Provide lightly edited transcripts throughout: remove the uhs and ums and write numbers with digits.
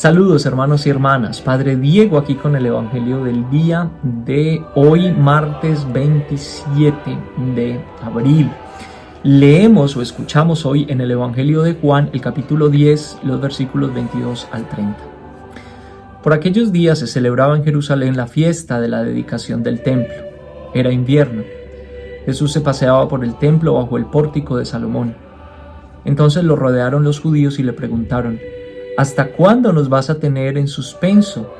Saludos hermanos y hermanas, Padre Diego aquí con el Evangelio del día de hoy, martes 27 de abril. Leemos o escuchamos hoy en el Evangelio de Juan el capítulo 10, los versículos 22 al 30. Por aquellos días se celebraba en Jerusalén la fiesta de la dedicación del templo. Era invierno. Jesús se paseaba por el templo bajo el pórtico de Salomón. Entonces lo rodearon los judíos y le preguntaron: ¿hasta cuándo nos vas a tener en suspenso?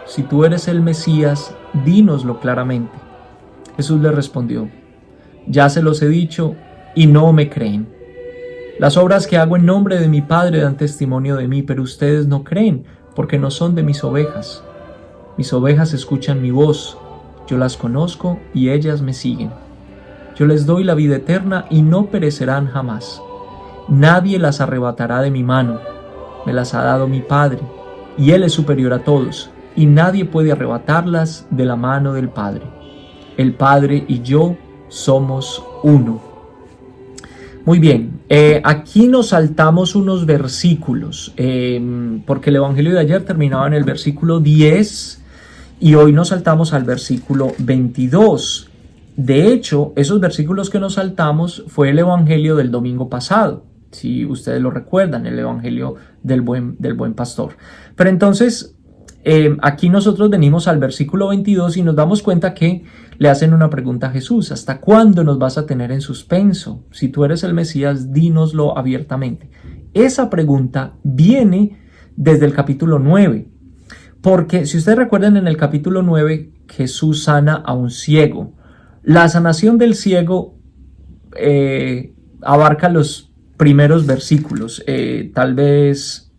Si tú eres el Mesías, dínoslo claramente. Jesús le respondió: ya se los he dicho y no me creen. Las obras que hago en nombre de mi Padre dan testimonio de mí, pero ustedes no creen, porque no son de mis ovejas. Mis ovejas escuchan mi voz, yo las conozco y ellas me siguen. Yo les doy la vida eterna y no perecerán jamás. Nadie las arrebatará de mi mano. Me las ha dado mi Padre, y Él es superior a todos, y nadie puede arrebatarlas de la mano del Padre. El Padre y yo somos uno. Muy bien, aquí nos saltamos unos versículos, porque el Evangelio de ayer terminaba en el versículo 10, y hoy nos saltamos al versículo 22. De hecho, esos versículos que nos saltamos fue el Evangelio del domingo pasado. Si ustedes lo recuerdan, el Evangelio del buen pastor. Pero entonces, aquí nosotros venimos al versículo 22 y nos damos cuenta que le hacen una pregunta a Jesús: ¿hasta cuándo nos vas a tener en suspenso? Si tú eres el Mesías, dínoslo abiertamente. Esa pregunta viene desde el capítulo 9, porque si ustedes recuerdan, en el capítulo 9 Jesús sana a un ciego. La sanación del ciego abarca los primeros versículos, tal vez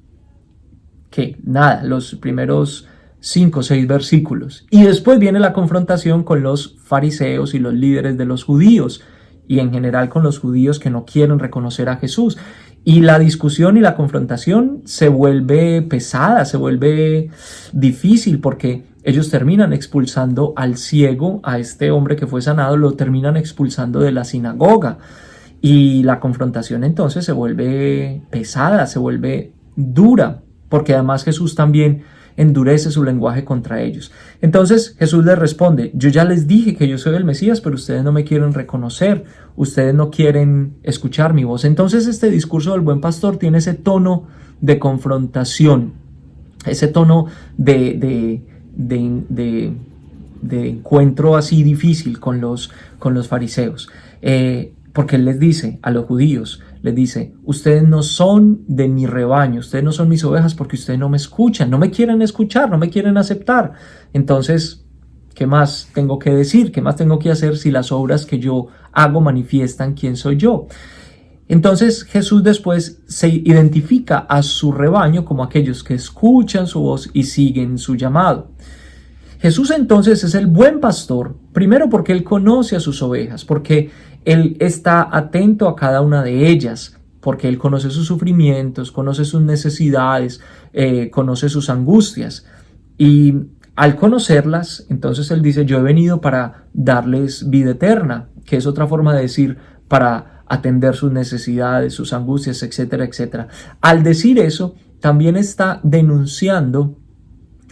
los primeros 5 o 6 versículos, y después viene la confrontación con los fariseos y los líderes de los judíos, y en general con los judíos que no quieren reconocer a Jesús, y la discusión y la confrontación se vuelve pesada, se vuelve difícil, porque ellos terminan expulsando al ciego, a este hombre que fue sanado, lo terminan expulsando de la sinagoga. Y la confrontación entonces se vuelve pesada, se vuelve dura, porque además Jesús también endurece su lenguaje contra ellos. Entonces Jesús les responde: yo ya les dije que yo soy el Mesías, pero ustedes no me quieren reconocer, ustedes no quieren escuchar mi voz. Entonces este discurso del buen pastor tiene ese tono de confrontación, ese tono de encuentro así difícil con los fariseos. Porque Él les dice a los judíos, les dice: ustedes no son de mi rebaño, ustedes no son mis ovejas porque ustedes no me escuchan, no me quieren escuchar, no me quieren aceptar. Entonces, ¿qué más tengo que decir? ¿Qué más tengo que hacer si las obras que yo hago manifiestan quién soy yo? Entonces Jesús después se identifica a su rebaño como aquellos que escuchan su voz y siguen su llamado. Jesús entonces es el buen pastor, primero porque Él conoce a sus ovejas, porque Él está atento a cada una de ellas, porque Él conoce sus sufrimientos, conoce sus necesidades, conoce sus angustias. Y al conocerlas, entonces Él dice: yo he venido para darles vida eterna, que es otra forma de decir para atender sus necesidades, sus angustias, etcétera, etcétera. Al decir eso, también está denunciando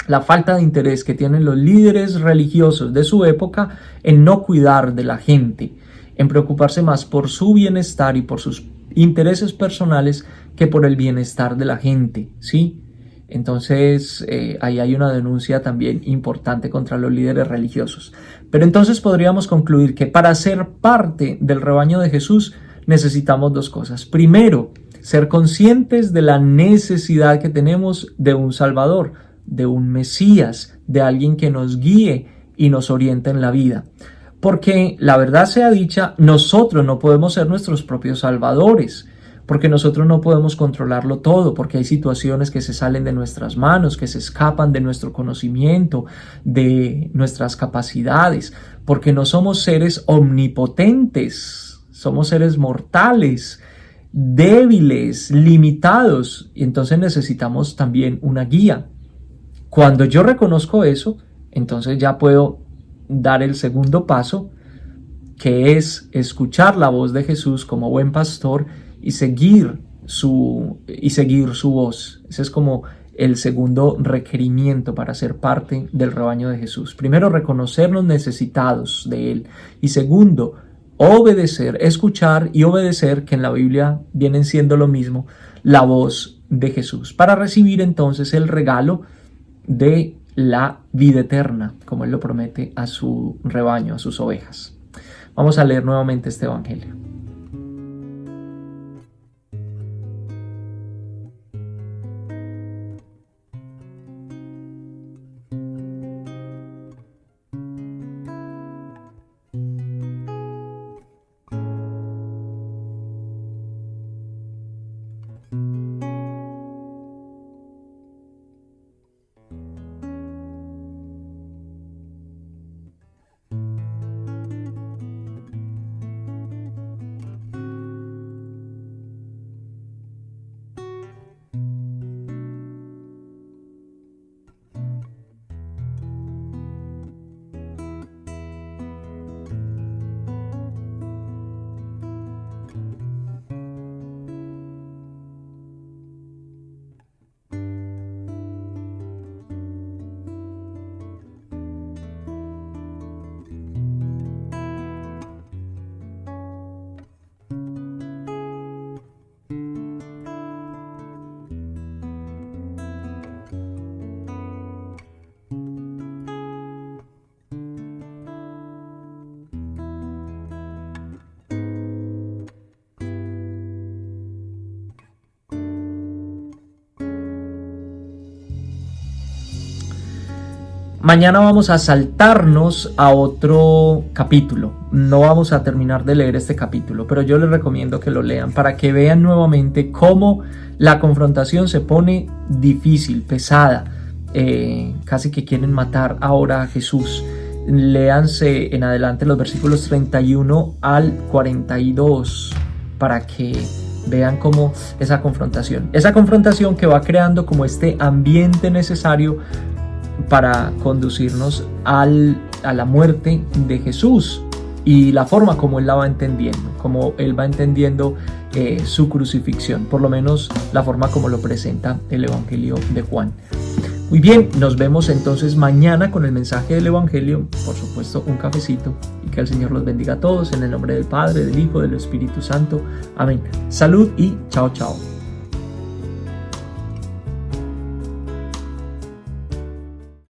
la falta de interés que tienen los líderes religiosos de su época en no cuidar de la gente, en preocuparse más por su bienestar y por sus intereses personales que por el bienestar de la gente, ¿sí? Entonces ahí hay una denuncia también importante contra los líderes religiosos. Pero entonces podríamos concluir que para ser parte del rebaño de Jesús necesitamos dos cosas. Primero, ser conscientes de la necesidad que tenemos de un Salvador, de un Mesías, de alguien que nos guíe y nos oriente en la vida. Porque la verdad sea dicha, nosotros no podemos ser nuestros propios salvadores, porque nosotros no podemos controlarlo todo, porque hay situaciones que se salen de nuestras manos, que se escapan de nuestro conocimiento, de nuestras capacidades, porque no somos seres omnipotentes, somos seres mortales, débiles, limitados, y entonces necesitamos también una guía. Cuando yo reconozco eso, entonces ya puedo dar el segundo paso, que es escuchar la voz de Jesús como buen pastor y seguir su voz. Ese es como el segundo requerimiento para ser parte del rebaño de Jesús. Primero, reconocernos necesitados de Él. Y segundo, obedecer, escuchar y obedecer, que en la Biblia vienen siendo lo mismo, la voz de Jesús, para recibir entonces el regalo de la vida eterna, como Él lo promete a su rebaño, a sus ovejas. Vamos a leer nuevamente este evangelio. Mañana vamos a saltarnos a otro capítulo. No vamos a terminar de leer este capítulo, pero yo les recomiendo que lo lean para que vean nuevamente cómo la confrontación se pone difícil, pesada. Casi que quieren matar ahora a Jesús. Léanse en adelante los versículos 31 al 42 para que vean cómo esa confrontación que va creando como este ambiente necesario para conducirnos a la muerte de Jesús, y la forma como Él la va entendiendo, como Él va entendiendo su crucifixión, por lo menos la forma como lo presenta el Evangelio de Juan. Muy bien, nos vemos entonces mañana con el mensaje del Evangelio, por supuesto un cafecito, y que el Señor los bendiga a todos en el nombre del Padre, del Hijo, del Espíritu Santo. Amén. Salud y chao, chao.